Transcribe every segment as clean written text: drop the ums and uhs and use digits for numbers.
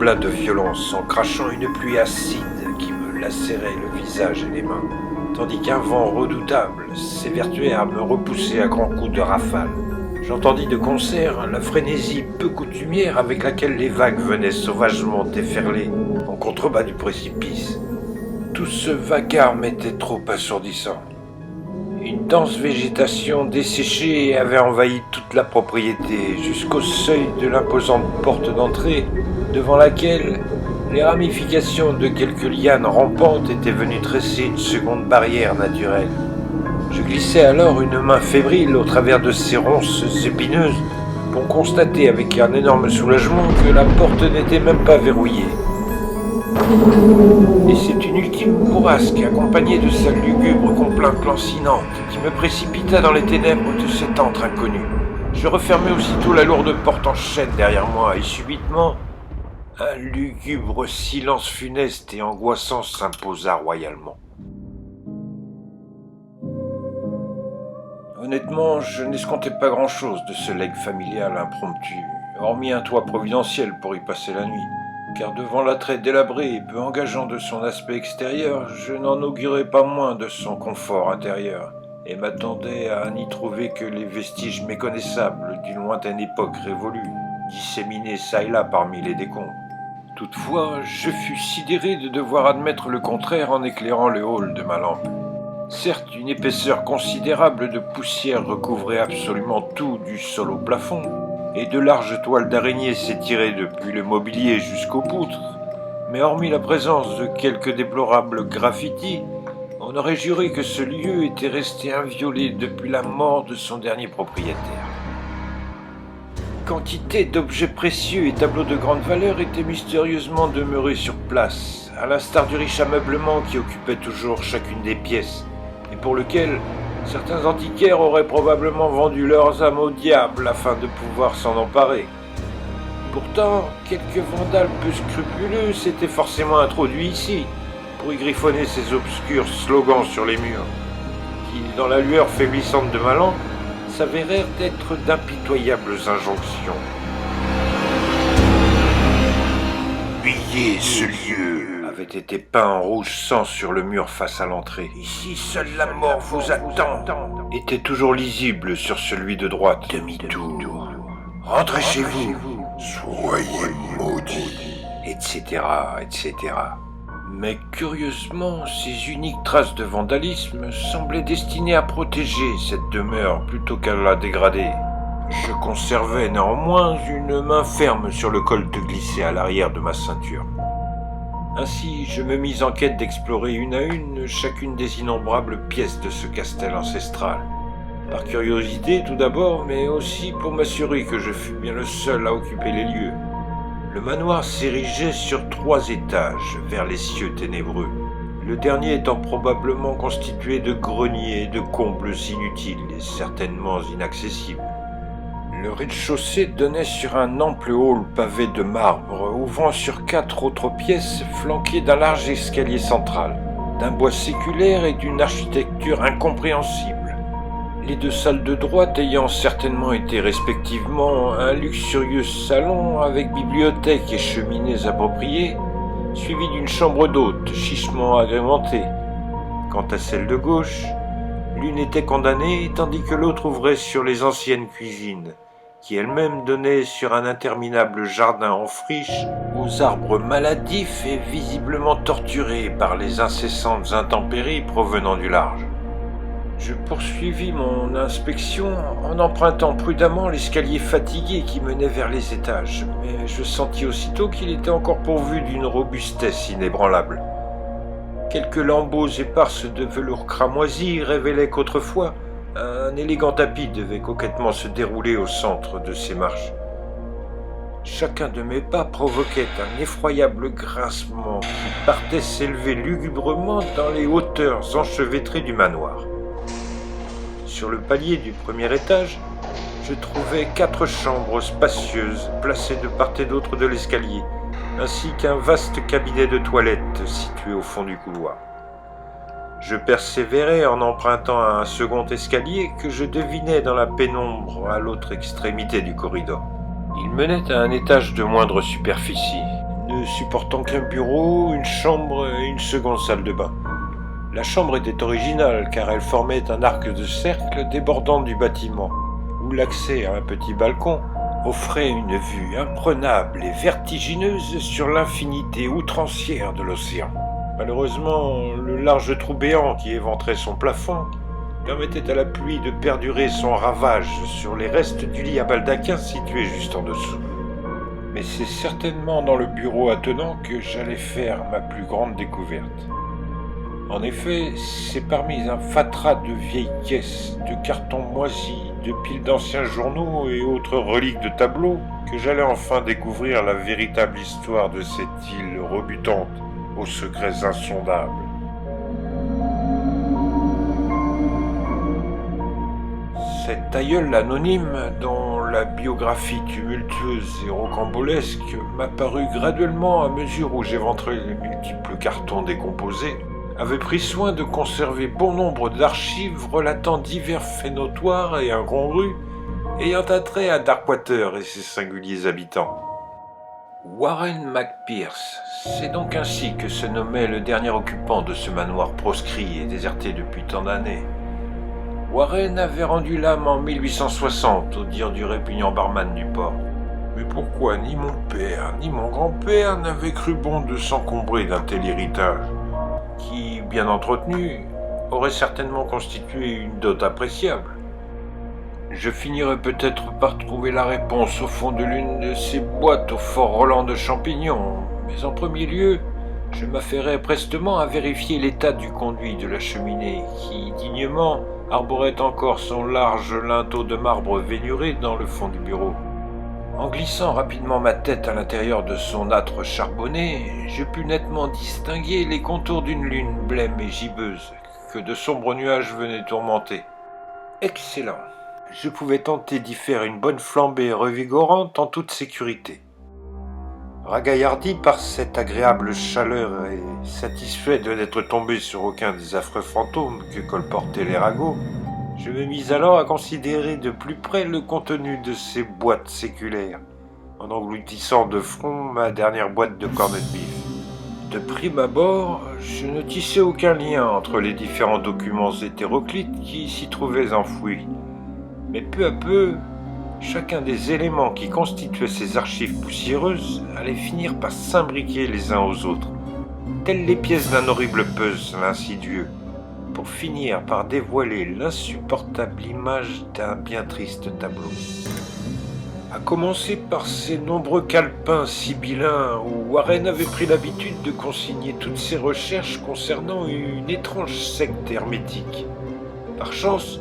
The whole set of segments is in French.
redoubla de violence en crachant une pluie acide qui me lacérait le visage et les mains, tandis qu'un vent redoutable s'évertuait à me repousser à grands coups de rafale. J'entendis de concert la frénésie peu coutumière avec laquelle les vagues venaient sauvagement déferler en contrebas du précipice. Tout ce vacarme était trop assourdissant. Une dense végétation desséchée avait envahi toute la propriété jusqu'au seuil de l'imposante porte d'entrée devant laquelle les ramifications de quelques lianes rampantes étaient venues tresser une seconde barrière naturelle. Je glissai alors une main fébrile au travers de ces ronces épineuses pour constater avec un énorme soulagement que la porte n'était même pas verrouillée. Et c'est une ultime bourrasque accompagnée de sa lugubre complainte lancinante qui me précipita dans les ténèbres de cet antre inconnu. Je refermai aussitôt la lourde porte en chêne derrière moi et subitement, un lugubre silence funeste et angoissant s'imposa royalement. Honnêtement, je n'escomptais pas grand-chose de ce legs familial impromptu, hormis un toit providentiel pour y passer la nuit, car devant l'attrait délabré et peu engageant de son aspect extérieur, je n'en augurais pas moins de son confort intérieur, et m'attendais à n'y trouver que les vestiges méconnaissables d'une lointaine époque révolue, disséminés çà et là parmi les décombres. Toutefois, je fus sidéré de devoir admettre le contraire en éclairant le hall de ma lampe. Certes, une épaisseur considérable de poussière recouvrait absolument tout du sol au plafond, et de larges toiles d'araignée s'étiraient depuis le mobilier jusqu'aux poutres, mais hormis la présence de quelques déplorables graffitis, on aurait juré que ce lieu était resté inviolé depuis la mort de son dernier propriétaire. Quantité d'objets précieux et tableaux de grande valeur étaient mystérieusement demeurés sur place, à l'instar du riche ameublement qui occupait toujours chacune des pièces, et pour lequel certains antiquaires auraient probablement vendu leurs âmes au diable afin de pouvoir s'en emparer. Pourtant, quelques vandales peu scrupuleux s'étaient forcément introduits ici, pour y griffonner ces obscurs slogans sur les murs, qui, dans la lueur faiblissante de ma lampe, s'avérèrent d'être d'impitoyables injonctions. Fuyez ce lieu, avait été peint en rouge sang sur le mur face à l'entrée. Ici seule la mort vous attend, était toujours lisible sur celui de droite. Demi-tour. Rentrez chez vous. Soyez maudits. Etc., etc. Mais curieusement, ces uniques traces de vandalisme semblaient destinées à protéger cette demeure plutôt qu'à la dégrader. Je conservais néanmoins une main ferme sur le colt glissé à l'arrière de ma ceinture. Ainsi, je me mis en quête d'explorer une à une chacune des innombrables pièces de ce castel ancestral. Par curiosité tout d'abord, mais aussi pour m'assurer que je fus bien le seul à occuper les lieux. Le manoir s'érigeait sur 3 étages vers les cieux ténébreux, le dernier étant probablement constitué de greniers et de combles inutiles et certainement inaccessibles. Le rez-de-chaussée donnait sur un ample hall pavé de marbre, ouvrant sur 4 autres pièces flanquées d'un large escalier central, d'un bois séculaire et d'une architecture incompréhensible. Les 2 salles de droite ayant certainement été respectivement un luxurieux salon avec bibliothèque et cheminées appropriées, suivi d'une chambre d'hôte chichement agrémentée. Quant à celle de gauche, l'une était condamnée tandis que l'autre ouvrait sur les anciennes cuisines, qui elles-mêmes donnaient sur un interminable jardin en friche aux arbres maladifs et visiblement torturés par les incessantes intempéries provenant du large. Je poursuivis mon inspection en empruntant prudemment l'escalier fatigué qui menait vers les étages, mais je sentis aussitôt qu'il était encore pourvu d'une robustesse inébranlable. Quelques lambeaux éparses de velours cramoisi révélaient qu'autrefois, un élégant tapis devait coquettement se dérouler au centre de ces marches. Chacun de mes pas provoquait un effroyable grincement qui partait s'élever lugubrement dans les hauteurs enchevêtrées du manoir. Sur le palier du premier étage, je trouvais 4 chambres spacieuses placées de part et d'autre de l'escalier, ainsi qu'un vaste cabinet de toilette situé au fond du couloir. Je persévérais en empruntant un second escalier que je devinais dans la pénombre à l'autre extrémité du corridor. Il menait à un étage de moindre superficie, ne supportant qu'un bureau, une chambre et une seconde salle de bain. La chambre était originale car elle formait un arc de cercle débordant du bâtiment, où l'accès à un petit balcon offrait une vue imprenable et vertigineuse sur l'infinité outrancière de l'océan. Malheureusement, le large trou béant qui éventrait son plafond permettait à la pluie de perdurer son ravage sur les restes du lit à baldaquin situé juste en dessous. Mais c'est certainement dans le bureau attenant que j'allais faire ma plus grande découverte. En effet, c'est parmi un fatras de vieilles caisses, de cartons moisis, de piles d'anciens journaux et autres reliques de tableaux que j'allais enfin découvrir la véritable histoire de cette île rebutante aux secrets insondables. Cet aïeul anonyme, dont la biographie tumultueuse et rocambolesque m'apparut graduellement à mesure où j'éventrais les multiples cartons décomposés, avait pris soin de conserver bon nombre d'archives relatant divers faits notoires et incongrus ayant attrait à Darkwater et ses singuliers habitants. Warren McPierce, c'est donc ainsi que se nommait le dernier occupant de ce manoir proscrit et déserté depuis tant d'années. Warren avait rendu l'âme en 1860, au dire du répugnant barman du port. Mais pourquoi ni mon père ni mon grand-père n'avaient cru bon de s'encombrer d'un tel héritage, qui, bien entretenu, aurait certainement constitué une dot appréciable? Je finirai peut-être par trouver la réponse au fond de l'une de ces boîtes au fort Roland de Champignon, mais en premier lieu, je m'affairai prestement à vérifier l'état du conduit de la cheminée, qui, dignement, arborait encore son large linteau de marbre vénuré dans le fond du bureau. En glissant rapidement ma tête à l'intérieur de son âtre charbonné, je pus nettement distinguer les contours d'une lune blême et gibbeuse que de sombres nuages venaient tourmenter. Excellent! Je pouvais tenter d'y faire une bonne flambée revigorante en toute sécurité. Ragaillardi par cette agréable chaleur et satisfait de n'être tombé sur aucun des affreux fantômes que colportaient les ragots, je me mis alors à considérer de plus près le contenu de ces boîtes séculaires, en engloutissant de front ma dernière boîte de corned beef. De prime abord, je ne tissais aucun lien entre les différents documents hétéroclites qui s'y trouvaient enfouis, mais peu à peu, chacun des éléments qui constituaient ces archives poussiéreuses allait finir par s'imbriquer les uns aux autres, telles les pièces d'un horrible puzzle insidieux, pour finir par dévoiler l'insupportable image d'un bien triste tableau. À commencer par ces nombreux calepins sibyllins où Warren avait pris l'habitude de consigner toutes ses recherches concernant une étrange secte hermétique. Par chance,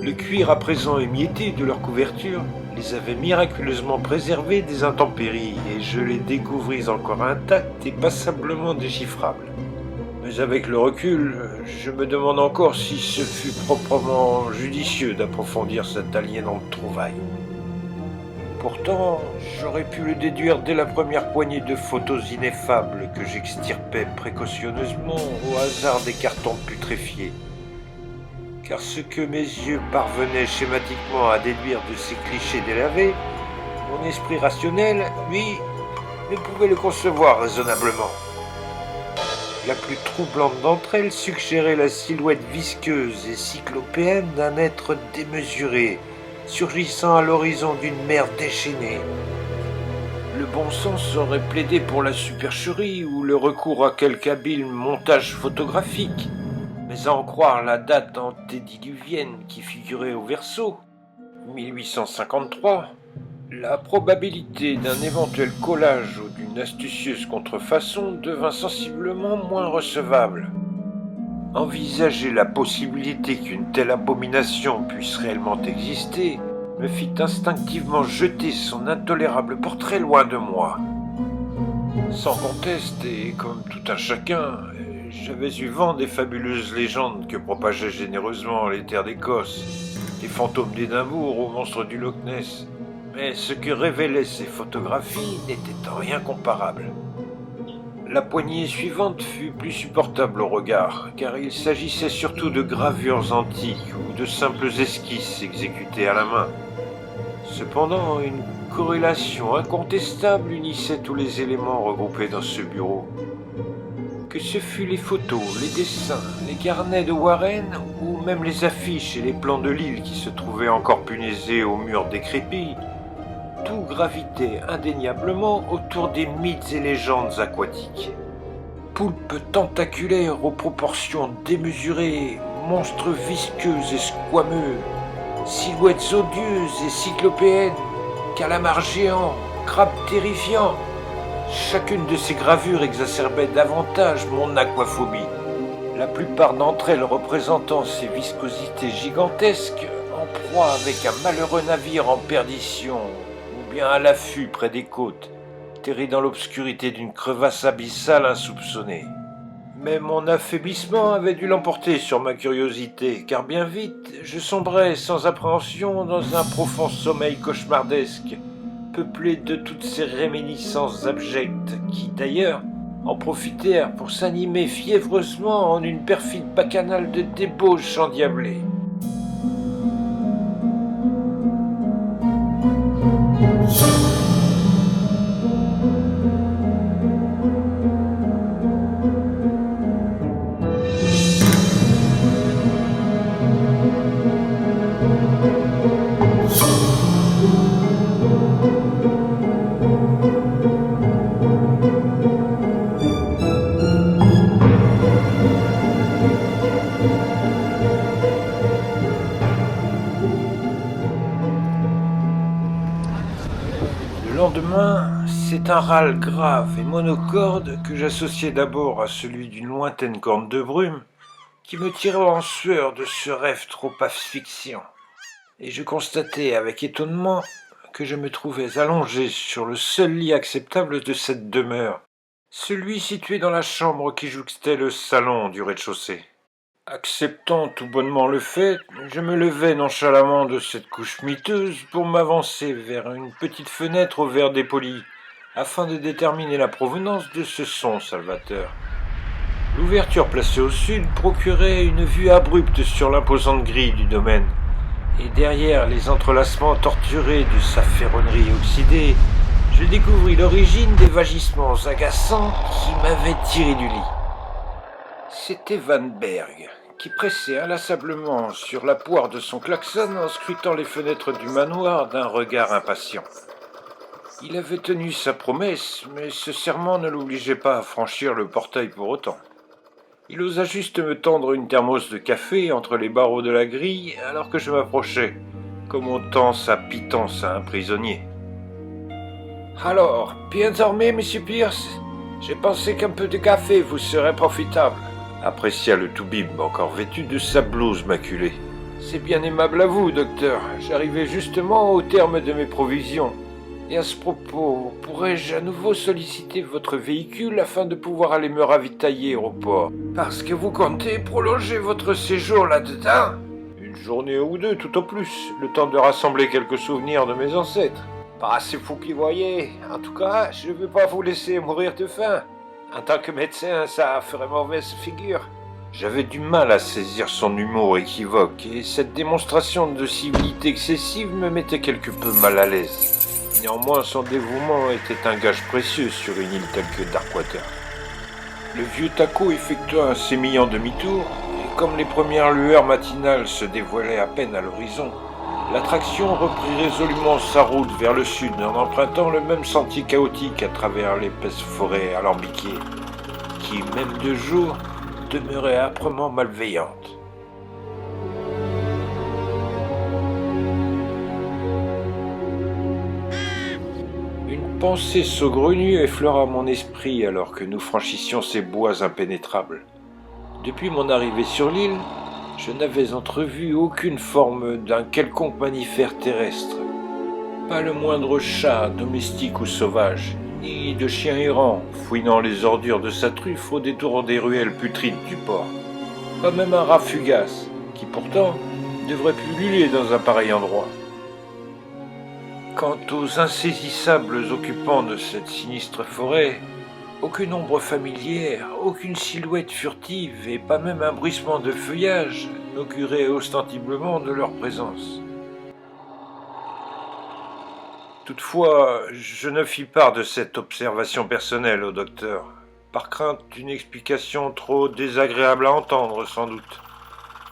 le cuir à présent émietté de leur couverture les avait miraculeusement préservés des intempéries et je les découvris encore intacts et passablement déchiffrables. Mais avec le recul, je me demande encore si ce fut proprement judicieux d'approfondir cette aliénante trouvaille. Pourtant, j'aurais pu le déduire dès la première poignée de photos ineffables que j'extirpais précautionneusement au hasard des cartons putréfiés. Car ce que mes yeux parvenaient schématiquement à déduire de ces clichés délavés, mon esprit rationnel, lui, ne pouvait le concevoir raisonnablement. La plus troublante d'entre elles suggérait la silhouette visqueuse et cyclopéenne d'un être démesuré, surgissant à l'horizon d'une mer déchaînée. Le bon sens aurait plaidé pour la supercherie ou le recours à quelque habile montage photographique, mais à en croire la date antédiluvienne qui figurait au verso, 1853, la probabilité d'un éventuel collage ou d'une astucieuse contrefaçon devint sensiblement moins recevable. Envisager la possibilité qu'une telle abomination puisse réellement exister me fit instinctivement jeter son intolérable portrait loin de moi. Sans conteste et comme tout un chacun, j'avais eu vent des fabuleuses légendes que propageaient généreusement les terres d'Écosse, des fantômes d'Édimbourg aux monstres du Loch Ness, mais ce que révélaient ces photographies n'était en rien comparable. La poignée suivante fut plus supportable au regard, car il s'agissait surtout de gravures antiques ou de simples esquisses exécutées à la main. Cependant, une corrélation incontestable unissait tous les éléments regroupés dans ce bureau. Que ce fût les photos, les dessins, les carnets de Warren ou même les affiches et les plans de l'île qui se trouvaient encore punaisés aux murs décrépits, tout gravitait indéniablement autour des mythes et légendes aquatiques. Poulpes tentaculaires aux proportions démesurées, monstres visqueux et squameux, silhouettes odieuses et cyclopéennes, calamars géants, crabes terrifiants. Chacune de ces gravures exacerbait davantage mon aquaphobie, la plupart d'entre elles représentant ces viscosités gigantesques en proie avec un malheureux navire en perdition, ou bien à l'affût près des côtes, terré dans l'obscurité d'une crevasse abyssale insoupçonnée. Mais mon affaiblissement avait dû l'emporter sur ma curiosité, car bien vite, je sombrais sans appréhension dans un profond sommeil cauchemardesque, peuplé de toutes ces réminiscences abjectes qui, d'ailleurs, en profitèrent pour s'animer fiévreusement en une perfide bacchanale de débauche endiablée. Le lendemain, c'est un râle grave et monocorde que j'associais d'abord à celui d'une lointaine corne de brume qui me tirait en sueur de ce rêve trop asphyxiant. Et je constatais avec étonnement que je me trouvais allongé sur le seul lit acceptable de cette demeure, celui situé dans la chambre qui jouxtait le salon du rez-de-chaussée. Acceptant tout bonnement le fait, je me levai nonchalamment de cette couche miteuse pour m'avancer vers une petite fenêtre au verre dépoli, afin de déterminer la provenance de ce son salvateur. L'ouverture placée au sud procurait une vue abrupte sur l'imposante grille du domaine, et derrière les entrelacements torturés de sa ferronnerie oxydée, je découvris l'origine des vagissements agaçants qui m'avaient tiré du lit. C'était Van Berg, qui pressait inlassablement sur la poire de son klaxon en scrutant les fenêtres du manoir d'un regard impatient. Il avait tenu sa promesse, mais ce serment ne l'obligeait pas à franchir le portail pour autant. Il osa juste me tendre une thermos de café entre les barreaux de la grille alors que je m'approchais, comme on tend sa pitance à un prisonnier. « Alors, bien dormi, monsieur Pierce ? J'ai pensé qu'un peu de café vous serait profitable. » apprécia le toubib encore vêtu de sa blouse maculée. « C'est bien aimable à vous, docteur. J'arrivais justement au terme de mes provisions. Et à ce propos, pourrais-je à nouveau solliciter votre véhicule afin de pouvoir aller me ravitailler au port? Parce que vous comptez prolonger votre séjour là-dedans? Une journée ou deux tout au plus, le temps de rassembler quelques souvenirs de mes ancêtres. Pas assez fou qui voyez. En tout cas, je ne veux pas vous laisser mourir de faim. En tant que médecin, ça ferait mauvaise figure. » J'avais du mal à saisir son humour équivoque, et cette démonstration de civilité excessive me mettait quelque peu mal à l'aise. Néanmoins, son dévouement était un gage précieux sur une île telle que Darkwater. Le vieux Taco effectua un sémillant demi-tour, et comme les premières lueurs matinales se dévoilaient à peine à l'horizon, l'attraction reprit résolument sa route vers le sud en empruntant le même sentier chaotique à travers l'épaisse forêt alambiquée, qui, même de jour, demeurait âprement malveillante. Une pensée saugrenue effleura mon esprit alors que nous franchissions ces bois impénétrables. Depuis mon arrivée sur l'île, je n'avais entrevu aucune forme d'un quelconque mammifère terrestre. Pas le moindre chat, domestique ou sauvage, ni de chien errant, fouinant les ordures de sa truffe au détour des ruelles putrides du port. Pas même un rat fugace, qui pourtant devrait pulluler dans un pareil endroit. Quant aux insaisissables occupants de cette sinistre forêt, aucune ombre familière, aucune silhouette furtive et pas même un bruissement de feuillage n'augurait ostensiblement de leur présence. Toutefois, je ne fis part de cette observation personnelle au docteur, par crainte d'une explication trop désagréable à entendre sans doute,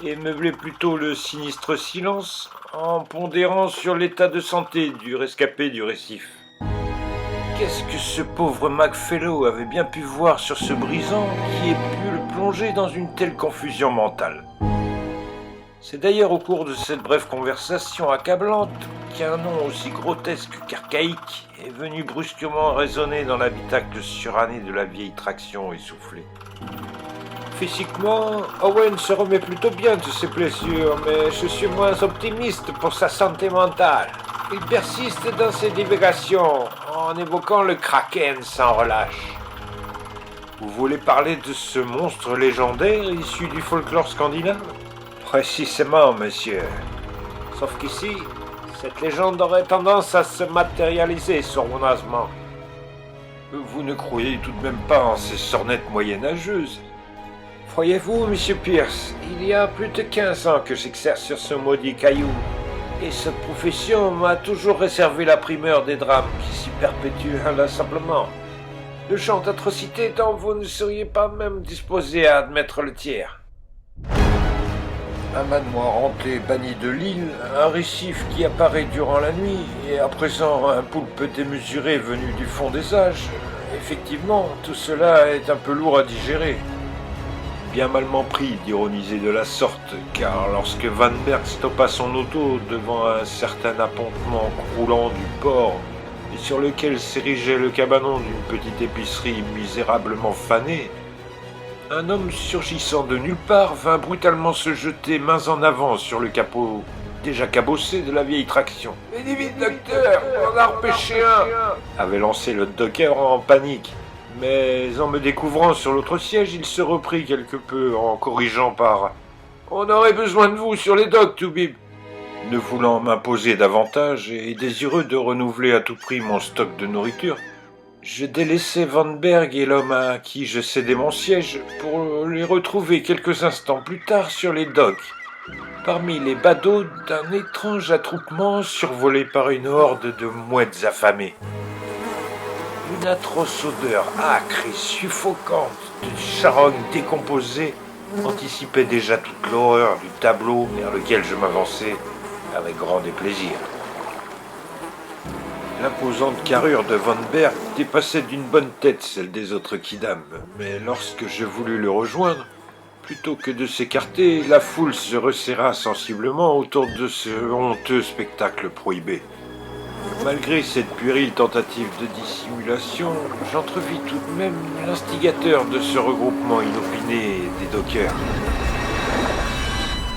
et meublai plutôt le sinistre silence en pondérant sur l'état de santé du rescapé du récif. Qu'est-ce que ce pauvre Macfellow avait bien pu voir sur ce brisant qui ait pu le plonger dans une telle confusion mentale? C'est d'ailleurs au cours de cette brève conversation accablante qu'un nom aussi grotesque qu'archaïque est venu brusquement résonner dans l'habitacle suranné de la vieille traction essoufflée. Physiquement, Owen se remet plutôt bien de ses blessures, mais je suis moins optimiste pour sa santé mentale. Il persiste dans ses divagations, en évoquant le Kraken sans relâche. Vous voulez parler de ce monstre légendaire issu du folklore scandinave? Précisément, monsieur. Sauf qu'ici, cette légende aurait tendance à se matérialiser sournoisement. Vous ne croyez tout de même pas en ces sornettes moyenâgeuses? Voyez-vous, monsieur Pierce, il y a plus de 15 ans que j'exerce sur ce maudit caillou, et cette profession m'a toujours réservé la primeur des drames qui s'y perpétuent inlassablement. Le genre d'atrocité dont vous ne seriez pas même disposé à admettre le tiers. Un manoir hanté banni de l'île, un récif qui apparaît durant la nuit, et à présent un poulpe démesuré venu du fond des âges. Effectivement, tout cela est un peu lourd à digérer. Bien malement pris d'ironiser de la sorte, car lorsque Van Berg stoppa son auto devant un certain appontement croulant du port, et sur lequel s'érigeait le cabanon d'une petite épicerie misérablement fanée, un homme surgissant de nulle part vint brutalement se jeter mains en avant sur le capot déjà cabossé de la vieille traction. « Mais vite, docteur, on a repêché un !» avait lancé le docker en panique. Mais en me découvrant sur l'autre siège, il se reprit quelque peu en corrigeant par « On aurait besoin de vous sur les docks, Toubib !» Ne voulant m'imposer davantage et désireux de renouveler à tout prix mon stock de nourriture, je délaissai Van Berg et l'homme à qui je cédais mon siège pour les retrouver quelques instants plus tard sur les docks, parmi les badauds d'un étrange attroupement survolé par une horde de mouettes affamées. Une atroce odeur âcre et suffocante de charogne décomposée anticipait déjà toute l'horreur du tableau vers lequel je m'avançais avec grand déplaisir. L'imposante carrure de Van Berg dépassait d'une bonne tête celle des autres kidams, mais lorsque je voulus le rejoindre, plutôt que de s'écarter, la foule se resserra sensiblement autour de ce honteux spectacle prohibé. Malgré cette puérile tentative de dissimulation, j'entrevis tout de même l'instigateur de ce regroupement inopiné des dockers.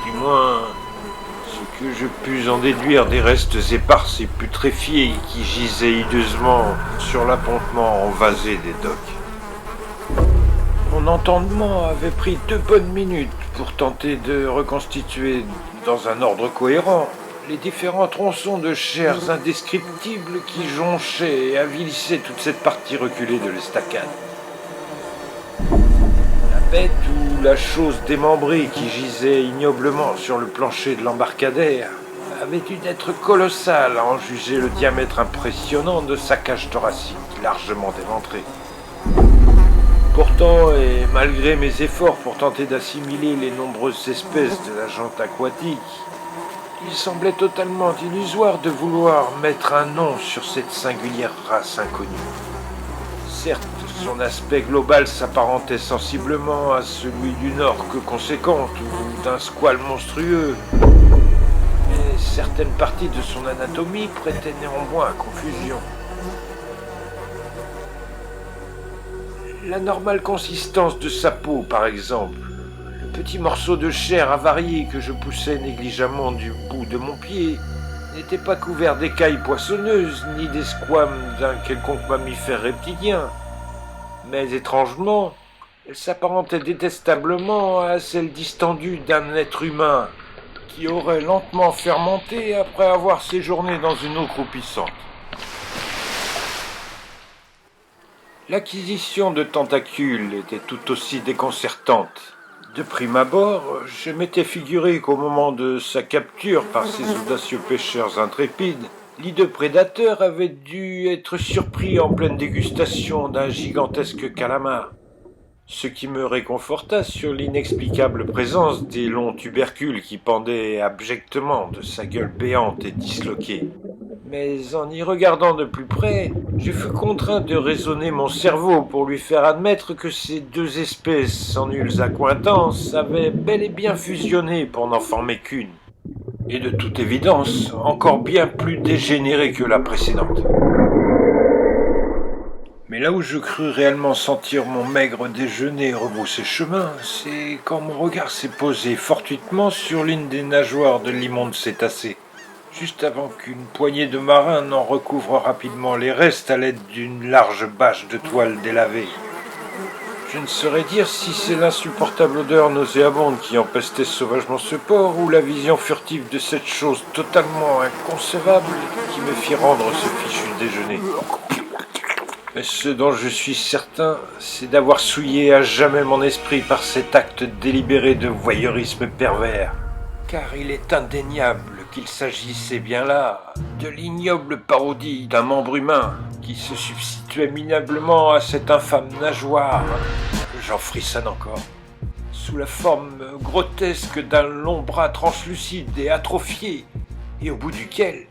Du moins, ce que je pus en déduire des restes épars et putréfiés qui gisaient hideusement sur l'appontement envasé des docks. Mon entendement avait pris 2 bonnes minutes pour tenter de reconstituer dans un ordre cohérent les différents tronçons de chairs indescriptibles qui jonchaient et avilissaient toute cette partie reculée de l'estacade. La bête ou la chose démembrée qui gisait ignoblement sur le plancher de l'embarcadère avait dû être colossale à en juger le diamètre impressionnant de sa cage thoracique largement éventrée. Pourtant, et malgré mes efforts pour tenter d'assimiler les nombreuses espèces de la jante aquatique, il semblait totalement illusoire de vouloir mettre un nom sur cette singulière race inconnue. Certes, son aspect global s'apparentait sensiblement à celui d'une orque conséquente ou d'un squale monstrueux, mais certaines parties de son anatomie prêtaient néanmoins à confusion. La normale consistance de sa peau, par exemple, le petit morceau de chair avarié que je poussais négligemment du bout de mon pied, n'était pas couvert d'écailles poissonneuses ni des squames d'un quelconque mammifère reptilien. Mais étrangement, elle s'apparentait détestablement à celle distendue d'un être humain qui aurait lentement fermenté après avoir séjourné dans une eau croupissante. L'acquisition de tentacules était tout aussi déconcertante. De prime abord, je m'étais figuré qu'au moment de sa capture par ces audacieux pêcheurs intrépides, L'hideux prédateur avait dû être surpris en pleine dégustation d'un gigantesque calamar, ce qui me réconforta sur l'inexplicable présence des longs tubercules qui pendaient abjectement de sa gueule béante et disloquée. Mais en y regardant de plus près, je fus contraint de raisonner mon cerveau pour lui faire admettre que ces deux espèces sans nulles accointances avaient bel et bien fusionné pour n'en former qu'une. Et de toute évidence, encore bien plus dégénérée que la précédente. Mais là où je crus réellement sentir mon maigre déjeuner rebrousser chemin, c'est quand mon regard s'est posé fortuitement sur l'une des nageoires de l'immonde cétacé, juste avant qu'une poignée de marins n'en recouvre rapidement les restes à l'aide d'une large bâche de toile délavée. Je ne saurais dire si c'est l'insupportable odeur nauséabonde qui empestait sauvagement ce porc ou la vision furtive de cette chose totalement inconcevable qui me fit rendre ce fichu déjeuner. Mais ce dont je suis certain, c'est d'avoir souillé à jamais mon esprit par cet acte délibéré de voyeurisme pervers. Car il est indéniable qu'il s'agissait bien là de l'ignoble parodie d'un membre humain qui se substituait minablement à cette infâme nageoire, que j'en frissonne encore, sous la forme grotesque d'un long bras translucide et atrophié, et au bout duquel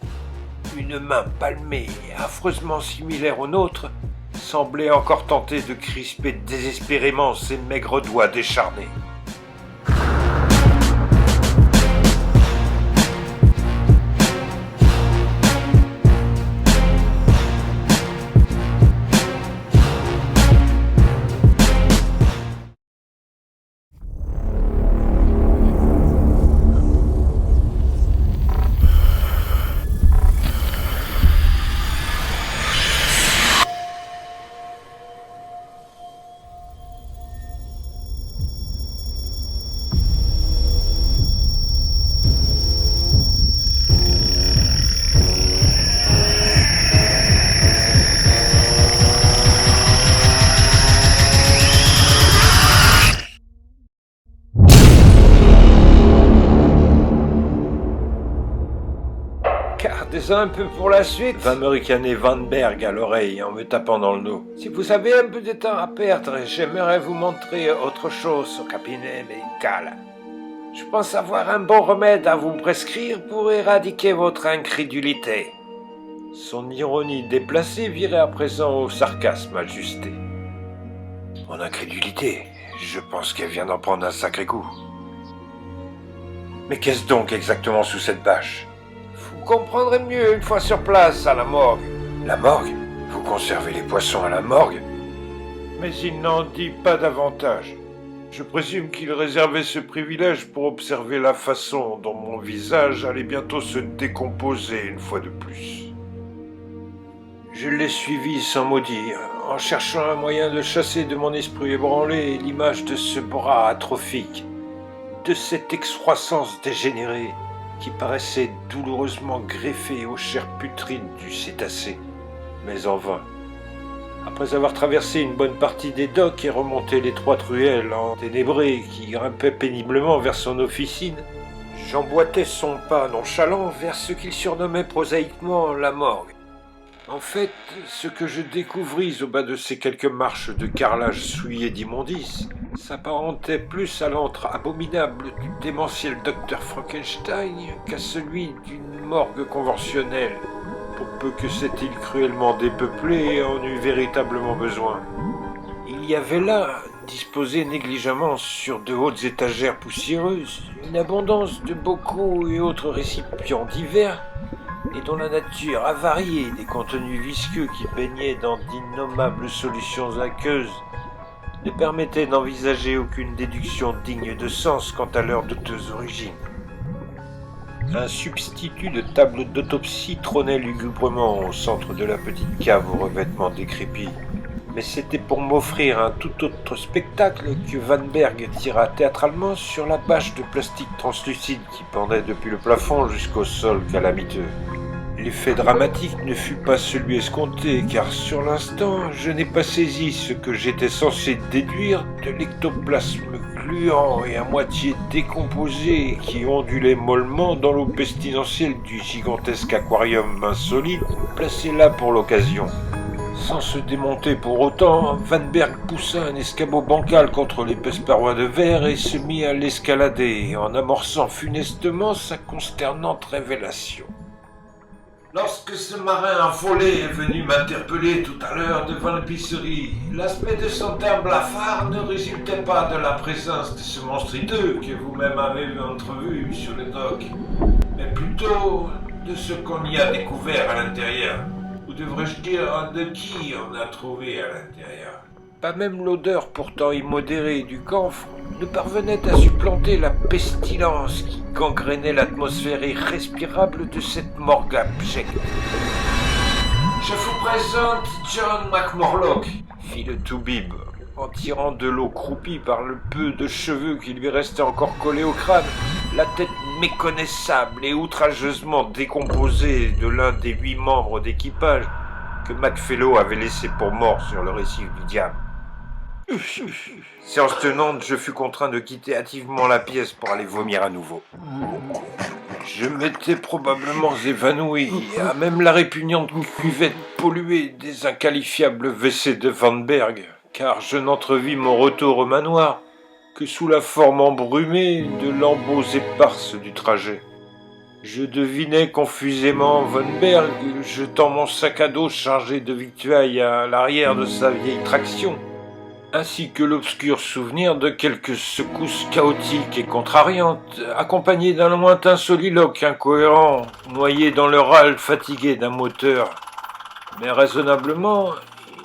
une main palmée et affreusement similaire aux nôtres semblait encore tenter de crisper désespérément ses maigres doigts décharnés. Gardez un peu pour la suite, vint me ricaner Van Berg à l'oreille en me tapant dans le dos. Si vous avez un peu de temps à perdre, j'aimerais vous montrer autre chose au cabinet médical. Je pense avoir un bon remède à vous prescrire pour éradiquer votre incrédulité. Son ironie déplacée virait à présent au sarcasme ajusté. Mon incrédulité, je pense qu'elle vient d'en prendre un sacré coup. Mais qu'est-ce donc exactement sous cette bâche ? Vous comprendrez mieux une fois sur place, à la morgue. La morgue ? Vous conservez les poissons à la morgue ? Mais il n'en dit pas davantage. Je présume qu'il réservait ce privilège pour observer la façon dont mon visage allait bientôt se décomposer une fois de plus. Je l'ai suivi sans mot dire, en cherchant un moyen de chasser de mon esprit ébranlé l'image de ce bras atrophique, de cette excroissance dégénérée qui paraissait douloureusement greffée aux chairs putrides du cétacé, mais en vain. Après avoir traversé une bonne partie des docks et remonté l'étroite ruelle enténébrée qui grimpait péniblement vers son officine, j'emboîtais son pas nonchalant vers ce qu'il surnommait prosaïquement la morgue. En fait, ce que je découvris au bas de ces quelques marches de carrelage souillé d'immondices s'apparentait plus à l'antre abominable du démentiel docteur Frankenstein qu'à celui d'une morgue conventionnelle, pour peu que cette île cruellement dépeuplée en eût véritablement besoin. Il y avait là, disposée négligemment sur de hautes étagères poussiéreuses, une abondance de bocaux et autres récipients divers, et dont la nature avariée des contenus visqueux qui baignaient dans d'innommables solutions aqueuses ne permettait d'envisager aucune déduction digne de sens quant à leur douteuse origine. Un substitut de table d'autopsie trônait lugubrement au centre de la petite cave aux revêtements décrépits, mais c'était pour m'offrir un tout autre spectacle que Van Berg tira théâtralement sur la bâche de plastique translucide qui pendait depuis le plafond jusqu'au sol calamiteux. L'effet dramatique ne fut pas celui escompté, car sur l'instant, je n'ai pas saisi ce que j'étais censé déduire de l'ectoplasme gluants et à moitié décomposés qui ondulaient mollement dans l'eau pestilentielle du gigantesque aquarium insolite placé là pour l'occasion. Sans se démonter pour autant, Van Berg poussa un escabeau bancal contre l'épaisse paroi de verre et se mit à l'escalader, en amorçant funestement sa consternante révélation. Lorsque ce marin affolé est venu m'interpeller tout à l'heure devant l'épicerie, l'aspect de son teint blafard ne résultait pas de la présence de ce monstre hideux que vous-même avez entrevu sur le dock, mais plutôt de ce qu'on y a découvert à l'intérieur. Ou devrais-je dire de qui on a trouvé à l'intérieur. Pas même l'odeur pourtant immodérée du camphre ne parvenait à supplanter la pestilence qui gangrénait l'atmosphère irrespirable de cette morgue abjecte. « Je vous présente John McMorlock », fit le toubib, en tirant de l'eau croupie par le peu de cheveux qui lui restaient encore collés au crâne, la tête méconnaissable et outrageusement décomposée de l'un des 8 membres d'équipage que McFellow avait laissé pour mort sur le récif du diable. Séance tenante, je fus contraint de quitter hâtivement la pièce pour aller vomir à nouveau. Je m'étais probablement évanoui, à même la répugnante cuvette polluée des inqualifiables WC de Van Berg, car je n'entrevis mon retour au manoir que sous la forme embrumée de lambeaux éparses du trajet. Je devinais confusément Van Berg jetant mon sac à dos chargé de victuailles à l'arrière de sa vieille traction, ainsi que l'obscur souvenir de quelques secousses chaotiques et contrariantes, accompagnées d'un lointain soliloque incohérent, noyé dans le râle fatigué d'un moteur. Mais raisonnablement,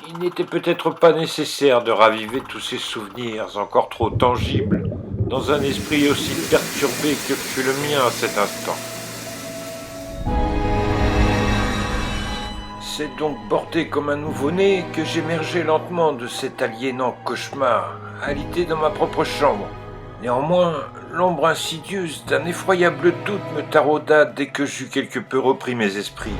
il n'était peut-être pas nécessaire de raviver tous ces souvenirs encore trop tangibles dans un esprit aussi perturbé que fut le mien à cet instant. C'est donc bordé comme un nouveau-né que j'émergeais lentement de cet aliénant cauchemar, alité dans ma propre chambre. Néanmoins, l'ombre insidieuse d'un effroyable doute me tarauda dès que j'eus quelque peu repris mes esprits.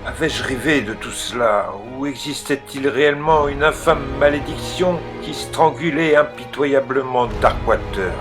Avais-je rêvé de tout cela, ou existait-il réellement une infâme malédiction qui strangulait impitoyablement Darkwater ?